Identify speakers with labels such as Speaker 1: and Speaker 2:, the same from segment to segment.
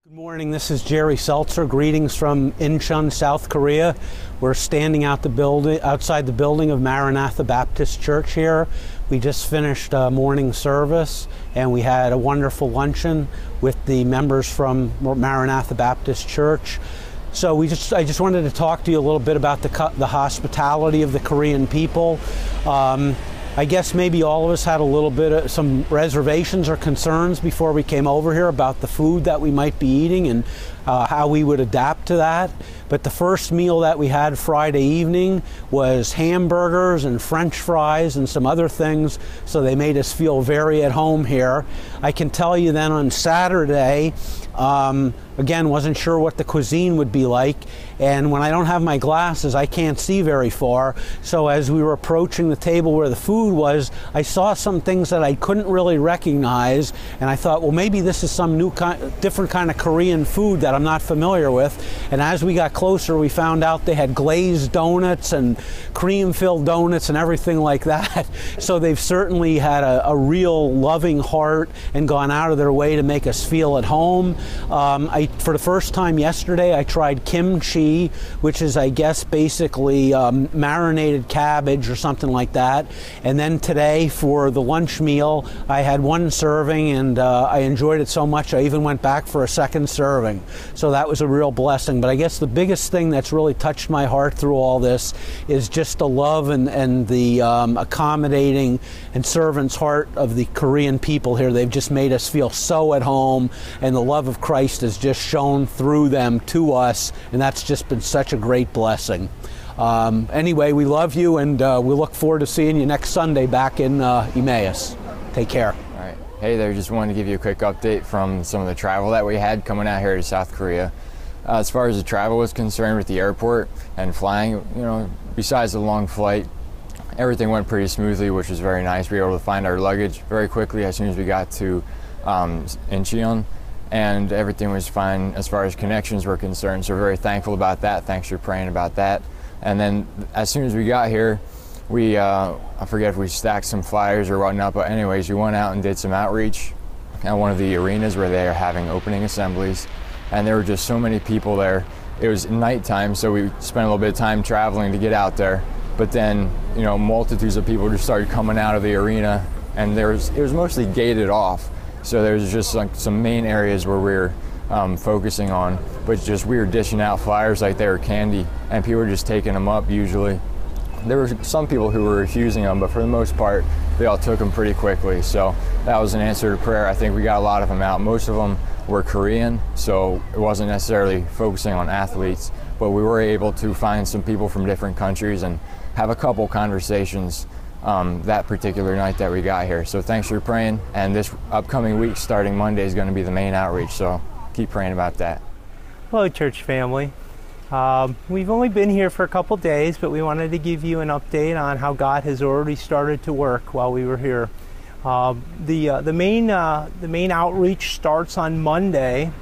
Speaker 1: Good morning, this is Jerry Seltzer. Greetings from Incheon, South Korea. We're standing outside the building of Maranatha Baptist Church here. We just finished morning service and we had a wonderful luncheon with the members from Maranatha Baptist Church. So I just wanted to talk to you a little bit about the hospitality of the Korean people. I guess maybe all of us had a little bit of some reservations or concerns before we came over here about the food that we might be eating and how we would adapt to that. But the first meal that we had Friday evening was hamburgers and French fries and some other things, so they made us feel very at home here. I can tell you then on Saturday, again, wasn't sure what the cuisine would be like, and when I don't have my glasses I can't see very far, so as we were approaching the table where the food was, I saw some things that I couldn't really recognize, and I thought, well, maybe this is some different kind of Korean food that I'm not familiar with. And as we got closer, we found out they had glazed donuts and cream-filled donuts and everything like that. So they've certainly had a real loving heart and gone out of their way to make us feel at home. For the first time yesterday, I tried kimchi, which is, I guess, basically marinated cabbage or something like that. And then today, for the lunch meal, I had one serving, and I enjoyed it so much I even went back for a second serving. So that was a real blessing. But I guess the biggest thing that's really touched my heart through all this is just the love and the accommodating and servant's heart of the Korean people here. They've just made us feel so at home, and the love of Christ has just shone through them to us, and that's just been such a great blessing. Anyway, we love you, and we look forward to seeing you next Sunday back in Emmaus. Take care.
Speaker 2: All right. Hey there, just wanted to give you a quick update from some of the travel that we had coming out here to South Korea. As far as the travel was concerned with the airport and flying, besides the long flight, everything went pretty smoothly, which was very nice. We were able to find our luggage very quickly as soon as we got to Incheon, and everything was fine as far as connections were concerned. So we're very thankful about that. Thanks for praying about that. And then as soon as we got here, we, I forget if we stacked some flyers or whatnot, but anyways, we went out and did some outreach at one of the arenas where they are having opening assemblies. And there were just so many people there. It was nighttime, so we spent a little bit of time traveling to get out there. But then, multitudes of people just started coming out of the arena, and it was mostly gated off. So there's just like some main areas where we're focusing on, but just we were dishing out flyers like they were candy, and people were just taking them up usually. There were some people who were refusing them, but for the most part, they all took them pretty quickly. So that was an answer to prayer. I think we got a lot of them out. Most of them were Korean, so it wasn't necessarily focusing on athletes, but we were able to find some people from different countries and have a couple conversations that particular night that we got here. So thanks for praying, and this upcoming week starting Monday is going to be the main outreach, so keep praying about that.
Speaker 3: Hello, church family. We've only been here for a couple days, but we wanted to give you an update on how God has already started to work while we were here. The main outreach starts on Monday,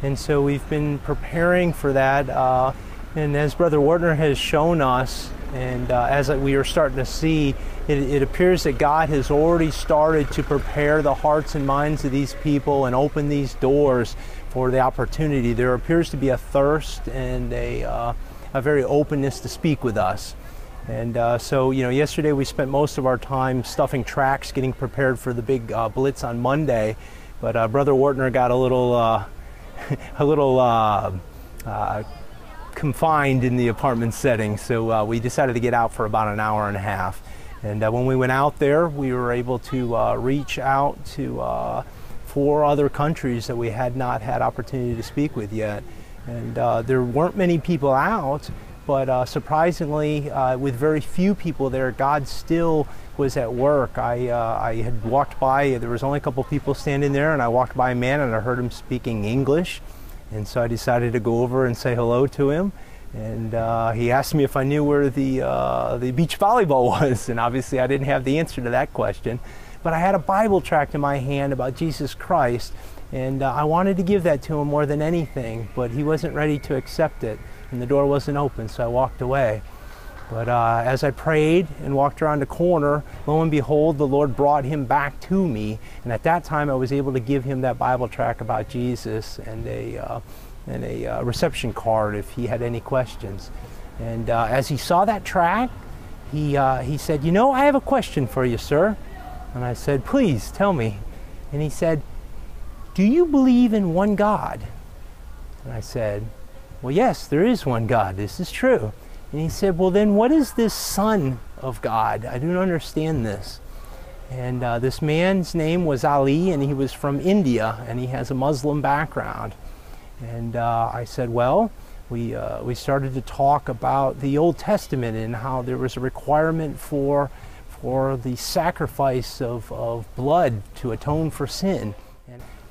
Speaker 3: and so we've been preparing for that. And as Brother Wartner has shown us, and as we are starting to see, it appears that God has already started to prepare the hearts and minds of these people and open these doors for the opportunity. There appears to be a thirst and a very openness to speak with us. And so, yesterday we spent most of our time stuffing tracks, getting prepared for the big blitz on Monday. But Brother Wartner got a little confined in the apartment setting, so we decided to get out for about an hour and a half. And when we went out there, we were able to reach out to 4 other countries that we had not had opportunity to speak with yet. And there weren't many people out, but surprisingly, with very few people there, God still was at work. I had walked by, there was only a couple people standing there, and I walked by a man and I heard him speaking English. And so I decided to go over and say hello to him. And he asked me if I knew where the beach volleyball was, and obviously I didn't have the answer to that question. But I had a Bible tract in my hand about Jesus Christ, and I wanted to give that to him more than anything, but he wasn't ready to accept it, and the door wasn't open, so I walked away. But as I prayed and walked around the corner, lo and behold, the Lord brought him back to me. And at that time, I was able to give him that Bible tract about Jesus and a reception card if he had any questions. And as he saw that tract, he said, "You know, I have a question for you, sir." And I said, "Please, tell me." And he said, "Do you believe in one God?" And I said, "Well, yes, there is one God. This is true." And he said, "Well, then what is this Son of God? I don't understand this." And this man's name was Ali, and he was from India, and he has a Muslim background. And I said, well, we started to talk about the Old Testament and how there was a requirement for the sacrifice of blood to atone for sin.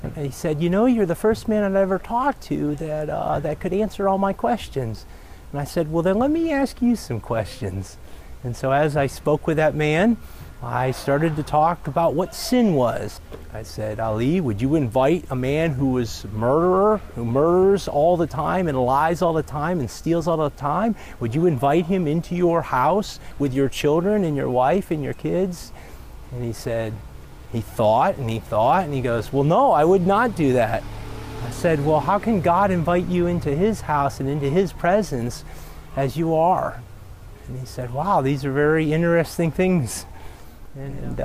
Speaker 3: And he said, "You know, you're the first man I've ever talked to that could answer all my questions." And I said, "Well, then let me ask you some questions." And so as I spoke with that man, I started to talk about what sin was. I said, "Ali, would you invite a man who is a murderer, who murders all the time and lies all the time and steals all the time, would you invite him into your house with your children and your wife and your kids?" And he said, he thought and he goes, "Well, no, I would not do that." I said, "Well, how can God invite you into his house and into his presence as you are?" And he said, "Wow, these are very interesting things." And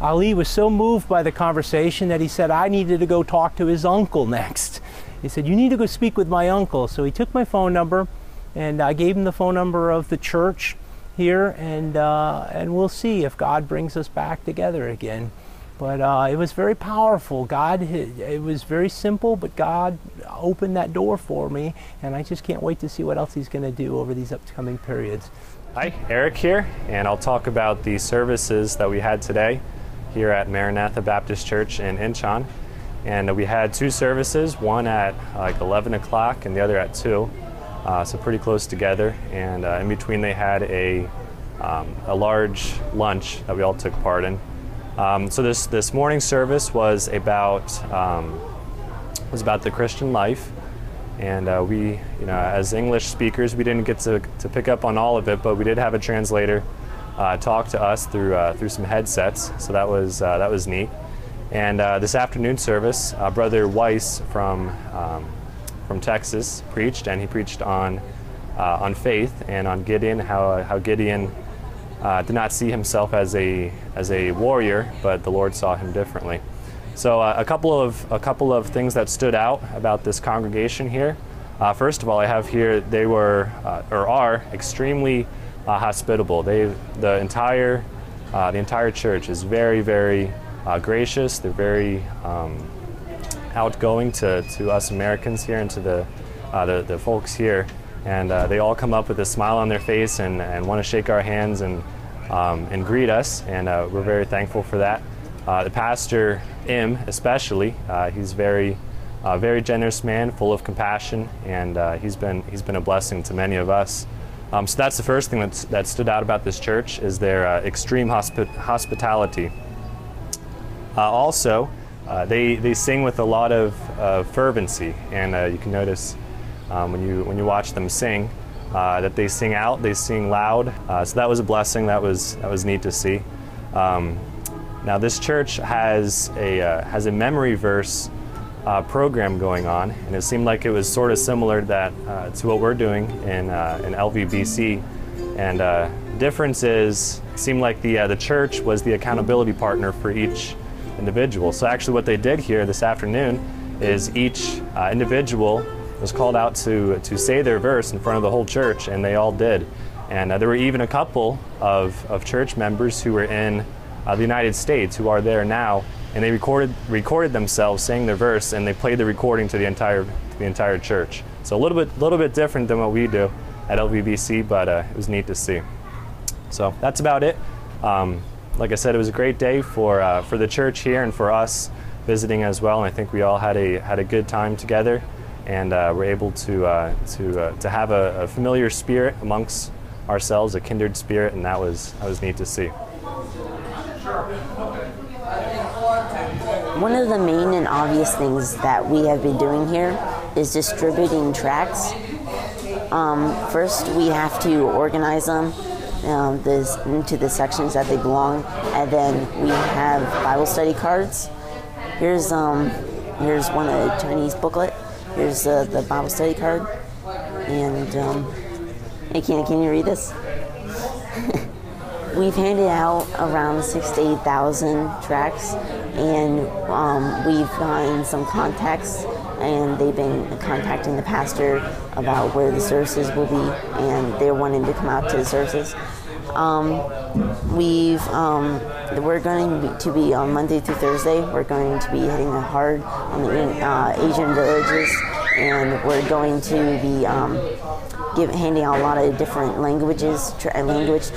Speaker 3: Ali was so moved by the conversation that he said I needed to go talk to his uncle next. He said, "You need to go speak with my uncle." So he took my phone number, and I gave him the phone number of the church here, and we'll see if God brings us back together again. But it was very powerful. It was very simple, but God opened that door for me, and I just can't wait to see what else he's going to do over these upcoming periods.
Speaker 4: Hi, Eric here, and I'll talk about the services that we had today here at Maranatha Baptist Church in Incheon. And we had two services, one at like 11 o'clock and the other at 2, so pretty close together. And in between they had a large lunch that we all took part in. So this morning service was about the Christian life, and we, as English speakers, we didn't get to pick up on all of it, but we did have a translator talk to us through some headsets, so that was neat. And this afternoon service, Brother Weiss from Texas preached, and he preached on faith and on Gideon, how Gideon did not see himself as a warrior, but the Lord saw him differently. So a couple of things that stood out about this congregation here. First of all, I have here they were or are extremely hospitable. The entire church is very, very gracious. They're very outgoing to us Americans here and to the folks here. And they all come up with a smile on their face and want to shake our hands and greet us, and we're very thankful for that. The pastor, Im, especially, he's very generous man, full of compassion, and he's been a blessing to many of us. So that's the first thing that stood out about this church is their extreme hospitality. Also, they sing with a lot of fervency, and you can notice when you watch them sing, that they sing out, they sing loud. So that was a blessing. That was neat to see. Now this church has a memory verse program going on, and it seemed like it was sort of similar to what we're doing in LVBC. And difference is, it seemed like the church was the accountability partner for each individual. So actually, what they did here this afternoon is each individual was called out to say their verse in front of the whole church, and they all did. And there were even a couple of church members who were in the United States who are there now, and they recorded themselves saying their verse, and they played the recording to the entire church. So a little bit different than what we do at LVBC, but it was neat to see. So that's about it. Like I said, it was a great day for the church here and for us visiting as well. And I think we all had a good time together, and we're able to have a familiar spirit amongst ourselves, a kindred spirit, and that was neat to see.
Speaker 5: One of the main and obvious things that we have been doing here is distributing tracts. First, we have to organize them into the sections that they belong, and then we have Bible study cards. Here's one of the Chinese booklet. Here's the Bible study card, and hey, can you read this? We've handed out around 6,000 to 8,000 tracts, and we've gotten some contacts, and they've been contacting the pastor about where the services will be, and they're wanting to come out to the services. We're going to be on Monday through Thursday. We're going to be hitting it hard on the Asian villages, and we're going to be handing out a lot of different language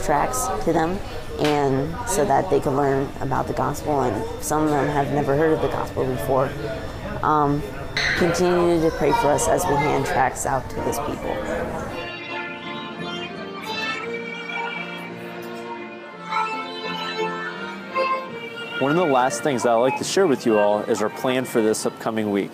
Speaker 5: tracts to them, and so that they can learn about the gospel. And some of them have never heard of the gospel before. Continue to pray for us as we hand tracts out to these people.
Speaker 6: One of the last things that I'd like to share with you all is our plan for this upcoming week.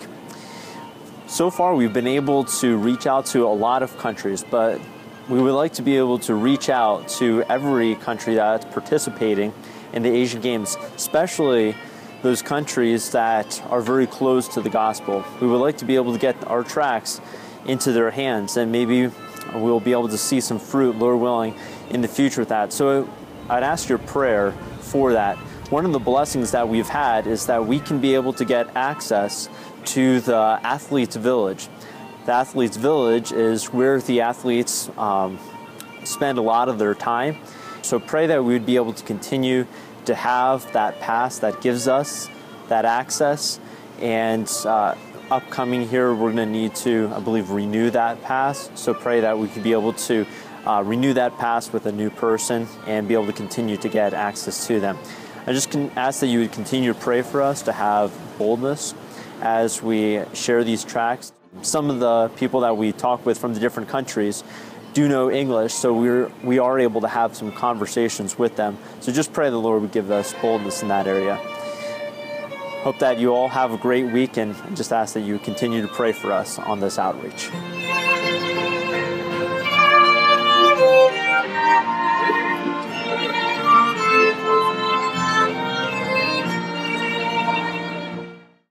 Speaker 6: So far, we've been able to reach out to a lot of countries, but we would like to be able to reach out to every country that's participating in the Asian Games, especially those countries that are very close to the gospel. We would like to be able to get our tracts into their hands, and maybe we'll be able to see some fruit, Lord willing, in the future with that. So I'd ask your prayer for that. One of the blessings that we've had is that we can be able to get access to the Athletes Village. The Athletes Village is where the athletes spend a lot of their time. So pray that we would be able to continue to have that pass that gives us that access. And upcoming here, we're going to need to, I believe, renew that pass. So pray that we could be able to renew that pass with a new person and be able to continue to get access to them. I just can ask that you would continue to pray for us to have boldness as we share these tracts. Some of the people that we talk with from the different countries do know English, so we are able to have some conversations with them. So just pray the Lord would give us boldness in that area. Hope that you all have a great week, and just ask that you continue to pray for us on this outreach.